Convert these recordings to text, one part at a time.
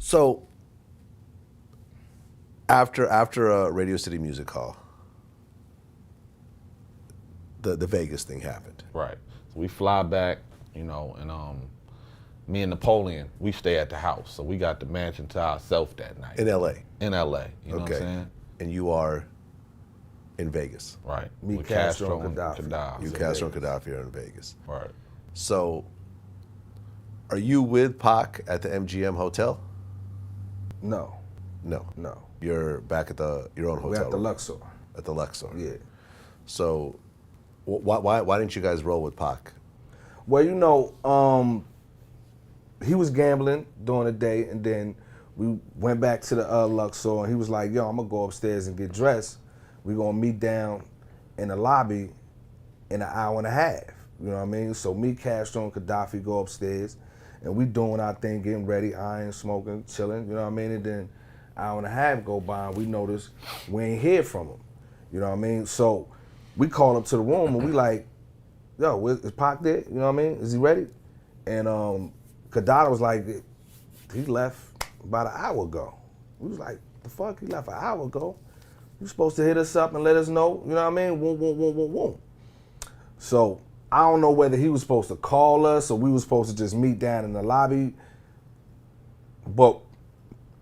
So after a Radio City Music Hall, the Vegas thing happened. Right. So we fly back, and me and Napoleon, we stay at the house. So we got the mansion to ourselves that night. In LA? In LA, you know what I'm saying? And you are in Vegas? Right. Me, Castro, and Gaddafi. You, Castro, and Gaddafi are in Vegas. Right. So are you with Pac at the MGM Hotel? No. No. No. You're back at your own hotel We're at the room? Luxor. At the Luxor? Yeah. So why didn't you guys roll with Pac? Well, he was gambling during the day, and then we went back to the Luxor, and he was like, yo, I'm gonna go upstairs and get dressed. We're gonna meet down in the lobby in an hour and a half. You know what I mean? So me, Castro, and Gaddafi go upstairs, and we doing our thing, getting ready, iron, smoking, chilling, you know what I mean? And then an hour and a half go by, and we notice we ain't hear from him. You know what I mean? So we call up to the room, and we like, yo, is Pac there? You know what I mean? Is he ready? And Gaddafi was like, he left about an hour ago. We was like, the fuck, he left an hour ago? You supposed to hit us up and let us know, you know what I mean? Whoom. So I don't know whether he was supposed to call us or we was supposed to just meet down in the lobby. But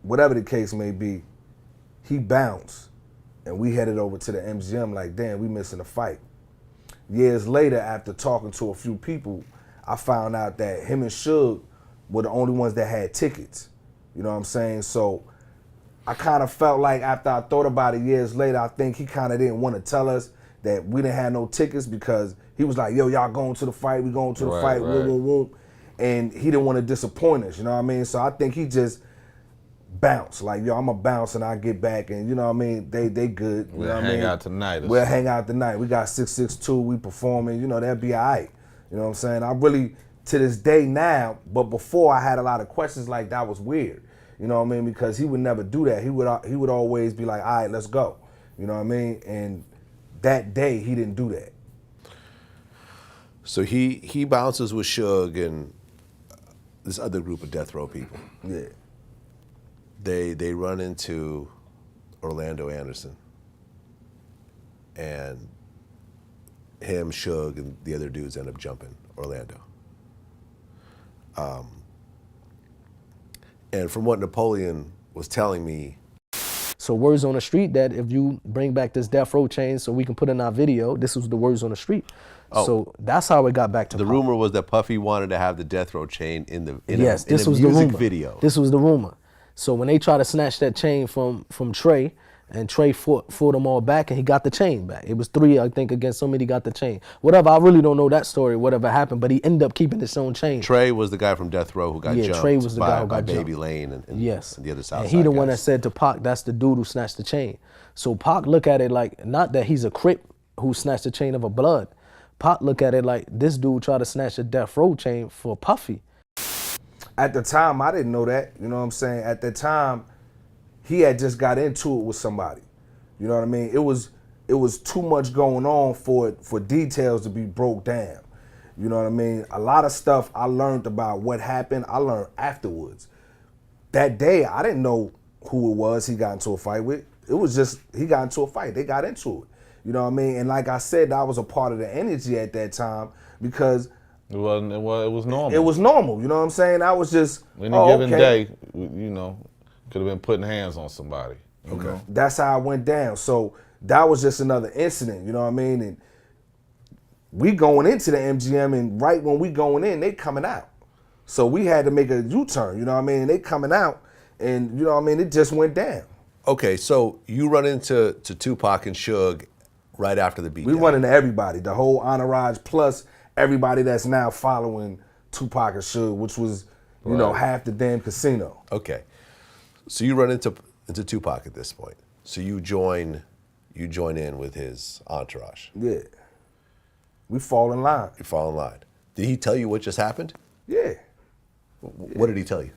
whatever the case may be, he bounced and we headed over to the MGM like, damn, we missing a fight. Years later, after talking to a few people, I found out that him and Suge were the only ones that had tickets. You know what I'm saying? So I kind of felt like after I thought about it years later, I think he kind of didn't want to tell us that we didn't have no tickets because he was like, yo, y'all going to the fight, we going to the fight, whoop. And he didn't want to disappoint us, you know what I mean? So I think he just bounced, like, yo, I'm going to bounce and I get back and, you know what I mean, they good. You We'll know what hang I mean? out tonight. We'll hang out tonight. We got 662, we performing, you know, that'd be all right. You know what I'm saying? I really, to this day now, but before I had a lot of questions like that was weird. You know what I mean? Because he would never do that. He would always be like, all right, let's go. You know what I mean? And that day, he didn't do that. So he bounces with Suge and this other group of death row people. Yeah. They run into Orlando Anderson. And him, Suge, and the other dudes end up jumping Orlando. And from what Napoleon was telling me, so words on the street that if you bring back this death row chain so we can put in our video, this was the words on the street. Oh. So that's how it got back to the Pac. Rumor was that Puffy wanted to have the death row chain in a this was music the rumor. video. This was the rumor. So when they tried to snatch that chain from Trey, and Trey fought them all back, and he got the chain back. It was 3, I think, against somebody got the chain. Whatever, I really don't know that story, whatever happened, but he ended up keeping his own chain. Trey was the guy from Death Row who got jumped Trey was the guy who by got Baby jumped. Lane and yes. the other Southside And he the guys. one that said to Pac, that's the dude who snatched the chain. So Pac look at it like, not that he's a Crip who snatched the chain of a blood. Pac look at it like, this dude tried to snatch a Death Row chain for Puffy. At the time, I didn't know that, you know what I'm saying? At the time, he had just got into it with somebody. You know what I mean? It was too much going on for details to be broke down. You know what I mean? A lot of stuff I learned about what happened, I learned afterwards. That day, I didn't know who it was he got into a fight with. It was just, he got into a fight, they got into it. You know what I mean? And like I said, that was a part of the energy at that time because it was normal. It was normal, you know what I'm saying? I was just, any given day, you know, could have been putting hands on somebody. You know? That's how it went down. So that was just another incident, you know what I mean? And we going into the MGM, and right when we going in, they coming out. So we had to make a U-turn, you know what I mean? They coming out, and you know what I mean? It just went down. Okay, so you run into 2Pac and Suge right after the beatdown. We run into everybody, the whole entourage, plus everybody that's now following 2Pac and Suge, which was, you know, half the damn casino. Okay, so you run into 2Pac at this point. So you join in with his entourage. Yeah. We fall in line. You fall in line. Did he tell you what just happened? Yeah. What did he tell you?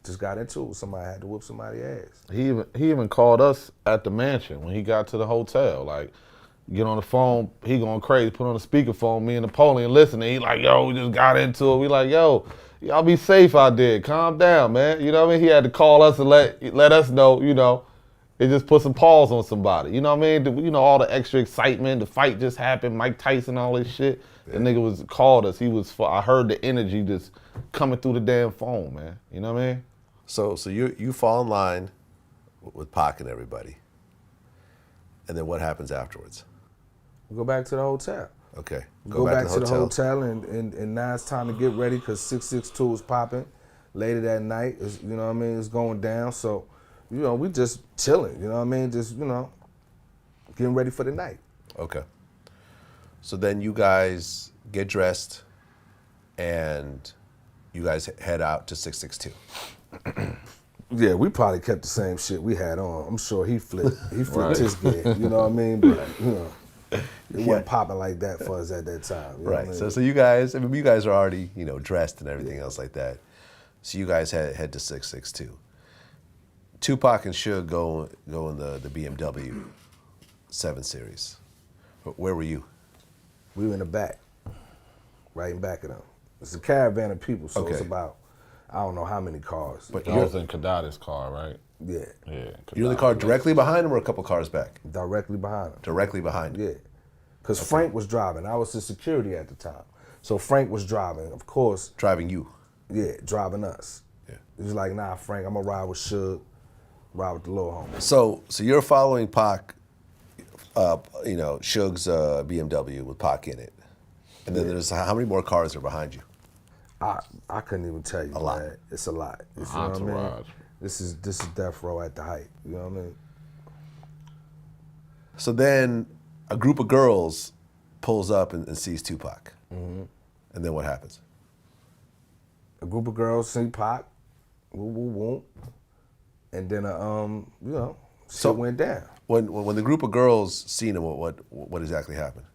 Just got into it. Somebody had to whoop somebody's ass. He even called us at the mansion when he got to the hotel. Like, get on the phone, he going crazy, put on the speakerphone, me and Napoleon listening. He like, yo, we just got into it. We like, yo, y'all be safe out there. Calm down, man. You know what I mean? He had to call us and let us know, you know. It just put some pause on somebody. You know what I mean? You know, all the extra excitement, the fight just happened, Mike Tyson, all this shit. The nigga was called us. I heard the energy just coming through the damn phone, man. You know what I mean? So you fall in line with Pac and everybody. And then what happens afterwards? We go back to the hotel. Okay. Go back to the hotel and now it's time to get ready because 662 is popping later that night. You know what I mean? It's going down. So, you know, we just chilling. You know what I mean? Just, you know, getting ready for the night. Okay. So then you guys get dressed and you guys head out to 662. Yeah, we probably kept the same shit we had on. I'm sure he flipped his gear. You know what I mean? But, you know. It wasn't popping like that for us at that time. You know Right. what I mean? So you guys, I mean, you guys are already, you know, dressed and everything else like that. So you guys head to 662. 2Pac and Suge go in the BMW 7 Series. Where were you? We were in the back, right in back of them. It's a caravan of people, so it's Okay. about, I don't know how many cars. But I was in Cadillac's car, right? Yeah, Yeah. you're in the car directly behind him or a couple cars back? directly behind them. Directly behind him. Yeah, because Frank was driving. I was the security at the time. So Frank was driving, of course, Driving you. yeah, driving us. Yeah. He was like, nah, Frank, I'm gonna ride with Suge, ride with the little homie. So you're following Pac, you know, Suge's BMW with Pac in it. And then there's how many more cars are behind you? I couldn't even tell you, A lot. man. It's a lot. You know what I mean? Entourage. This is death row at the height. You know what I mean? So then a group of girls pulls up and sees 2Pac. And then what happens? A group of girls see Pac, woo woo woo, and then you know, shit went down. When the group of girls seen him, what exactly happened?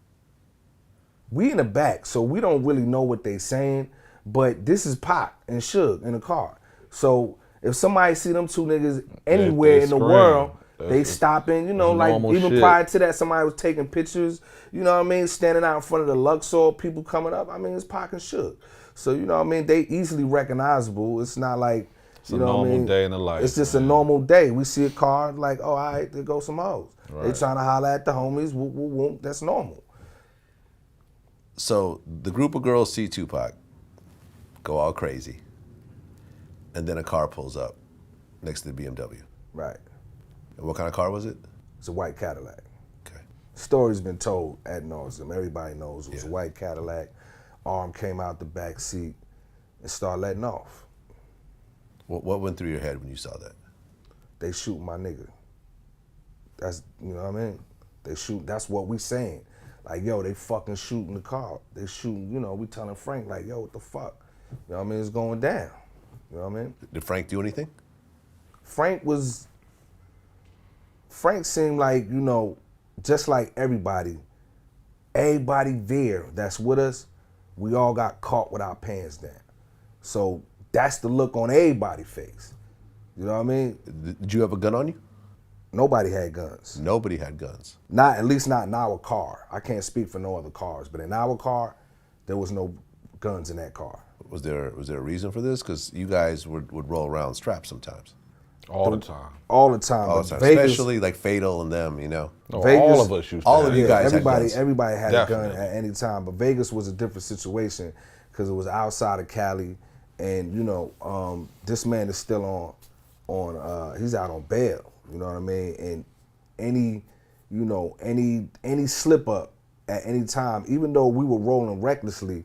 We in the back, so we don't really know what they saying, but this is Pac and Suge in the car. So if somebody see them two niggas anywhere they in the scream. world, That's they just- stopping, you know, that's like normal even shit. prior to that, somebody was taking pictures, you know what I mean, standing out in front of the Luxor, people coming up. I mean, it's Pac and Suge. So, you know what I mean, they easily recognizable. It's not like, you a know what I normal mean? day in the life, It's just a man. normal day. We see a car, like, oh, all right, there go some hoes. They Right. trying to holler at the homies, whoop, whoop, whoop. That's normal. So the group of girls see 2Pac, go all crazy, and then a car pulls up next to the BMW. Right. And what kind of car was it? It's a white Cadillac. Okay. Story's been told ad nauseum. Everybody knows it was a Yeah. white Cadillac. Arm came out the back seat and started letting off. What went through your head when you saw that? They shooting my nigga. That's, you know what I mean? They shoot, that's what we saying. Like, yo, they fucking shooting the car. They shooting, you know, we telling Frank, like, yo, what the fuck? You know what I mean? It's going down. You know what I mean? Did Frank do anything? Frank seemed like, you know, just like everybody there that's with us, we all got caught with our pants down. So that's the look on everybody's face. You know what I mean? Did you have a gun on you? Nobody had guns. Nobody had guns. At least not in our car. I can't speak for no other cars, but in our car, there was no guns in that car. Was there a reason for this? Because you guys would roll around strapped sometimes. All the time. All the time. All but the time. Vegas, Especially like Fatal and them, you know. No, Vegas- all of us used to all have of you it. guys had guns. everybody had Definitely. a gun at any time, but Vegas was a different situation because it was outside of Cali, and you know, this man is still on he's out on bail. You know what I mean? And any slip up at any time, even though we were rolling recklessly,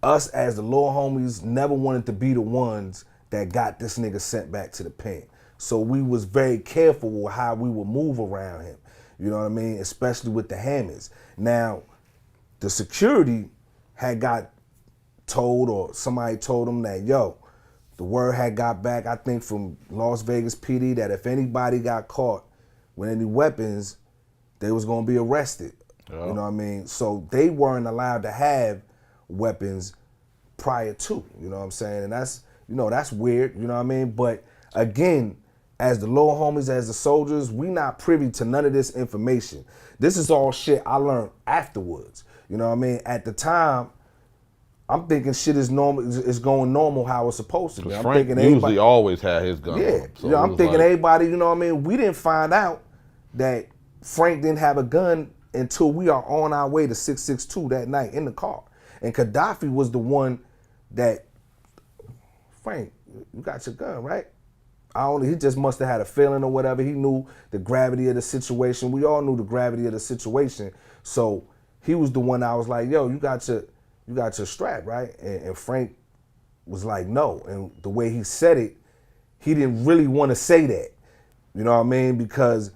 us as the little homies never wanted to be the ones that got this nigga sent back to the pen. So we was very careful with how we would move around him. You know what I mean? Especially with the hammers. Now, the security had got told, or somebody told them that, yo, the word had got back, I think from Las Vegas PD, that if anybody got caught with any weapons, they was gonna be arrested. Yeah. You know what I mean? So they weren't allowed to have weapons prior to, you know what I'm saying? And that's, you know, that's weird, you know what I mean? But again, as the little homies, as the soldiers, we not privy to none of this information. This is all shit I learned afterwards. You know what I mean? At the time, I'm thinking shit is normal. It's going normal how it's supposed to be. I'm Frank thinking usually everybody, always had his gun. yeah. on him, so You know, it I'm was thinking like, everybody. You know what I mean? We didn't find out that Frank didn't have a gun until we are on our way to 662 that night in the car. And Gaddafi was the one that, Frank, you got your gun, right? He just must have had a feeling or whatever. He knew the gravity of the situation. We all knew the gravity of the situation. So he was the one I was like, yo, you got your strap, right? And Frank was like, no. And the way he said it, he didn't really want to say that. You know what I mean? Because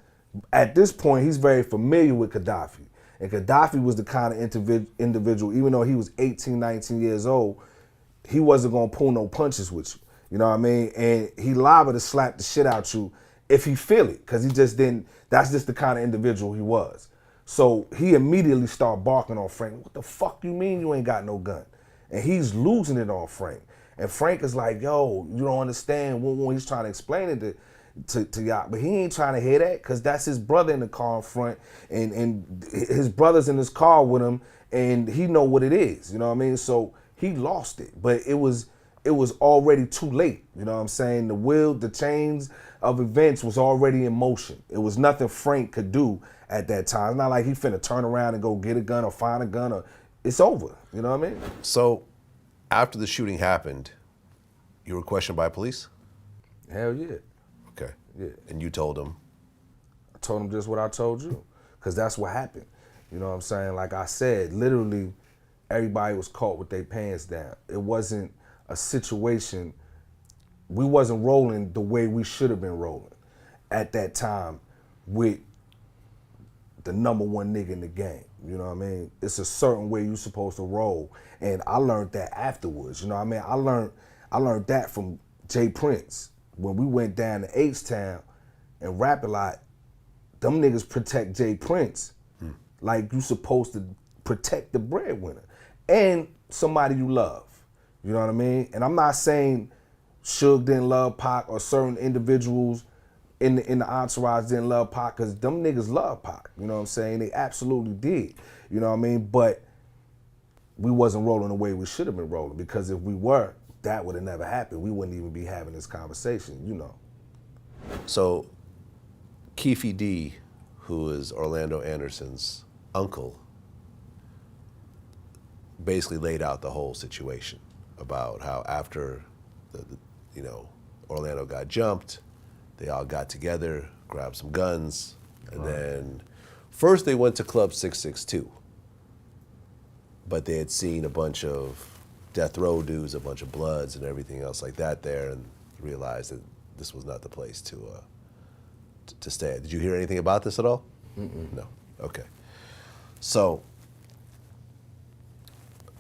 at this point, he's very familiar with Gaddafi. And Gaddafi was the kind of individual, even though he was 18, 19 years old, he wasn't going to pull no punches with you. You know what I mean? And he liable to slap the shit out you if he feel it, because he just didn't, that's just the kind of individual he was. So he immediately started barking on Frank. What the fuck you mean you ain't got no gun? And he's losing it on Frank. And Frank is like, yo, you don't understand. When he's trying to explain it to y'all, but he ain't trying to hear that, because that's his brother in the car in front, and his brother's in his car with him, and he know what it is. You know what I mean? So he lost it, but it was already too late. You know what I'm saying? The chains of events was already in motion. It was nothing Frank could do at that time. It's not like he finna turn around and go get a gun or find a gun, or it's over. You know what I mean? So, after the shooting happened, you were questioned by police? Hell yeah. Okay. Yeah. And you told them? I told him just what I told you, because that's what happened. You know what I'm saying? Like I said, literally everybody was caught with their pants down. It wasn't a situation, we wasn't rolling the way we should have been rolling at that time with the number one nigga in the game. You know what I mean? It's a certain way you're supposed to roll. And I learned that afterwards. You know what I mean? I learned that from Jay Prince. When we went down to H-Town and Rap A Lot, them niggas protect Jay Prince like you supposed to protect the breadwinner and somebody you love. You know what I mean? And I'm not saying Suge didn't love Pac or certain individuals in the entourage didn't love Pac, because them niggas love Pac. You know what I'm saying? They absolutely did. You know what I mean? But we wasn't rolling the way we should have been rolling, because if we were, that would have never happened. We wouldn't even be having this conversation, you know. So, Keefe D, who is Orlando Anderson's uncle, basically laid out the whole situation about how after Orlando got jumped, they all got together, grabbed some guns, and then first they went to Club 662, but they had seen a bunch of death row dudes, a bunch of Bloods and everything else like that there, and realized that this was not the place to stay at. Did you hear anything about this at all? Mm-mm. No. Okay. So,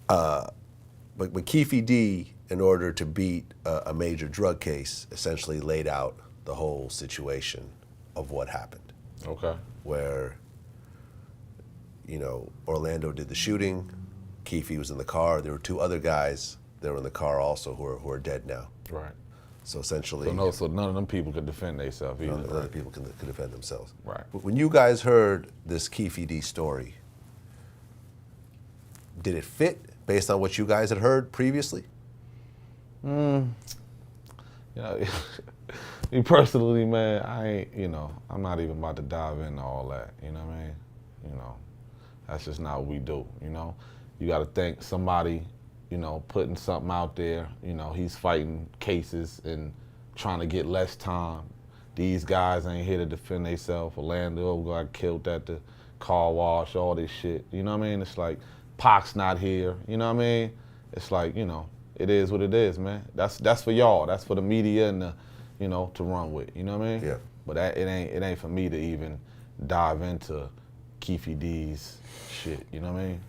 but Keefe D, in order to beat a major drug case, essentially laid out the whole situation of what happened. okay. Where, Orlando did the shooting, Keefe was in the car. There were two other guys that were in the car also who are dead now. Right. So essentially, So none of them people could defend themselves either. none of the other people can defend themselves. Right. When you guys heard this Keefe D story, did it fit based on what you guys had heard previously? You know, me personally, man, I ain't, I'm not even about to dive into all that, you know what I mean? That's just not what we do, You gotta think somebody, putting something out there, he's fighting cases and trying to get less time. These guys ain't here to defend themselves. Orlando got killed at the car wash, all this shit, you know what I mean? It's like, Pac's not here, you know what I mean? It's like, it is what it is, man. That's for y'all. That's for the media and the, to run with. You know what I mean? Yeah. But it ain't for me to even dive into Keefe D's shit. You know what I mean?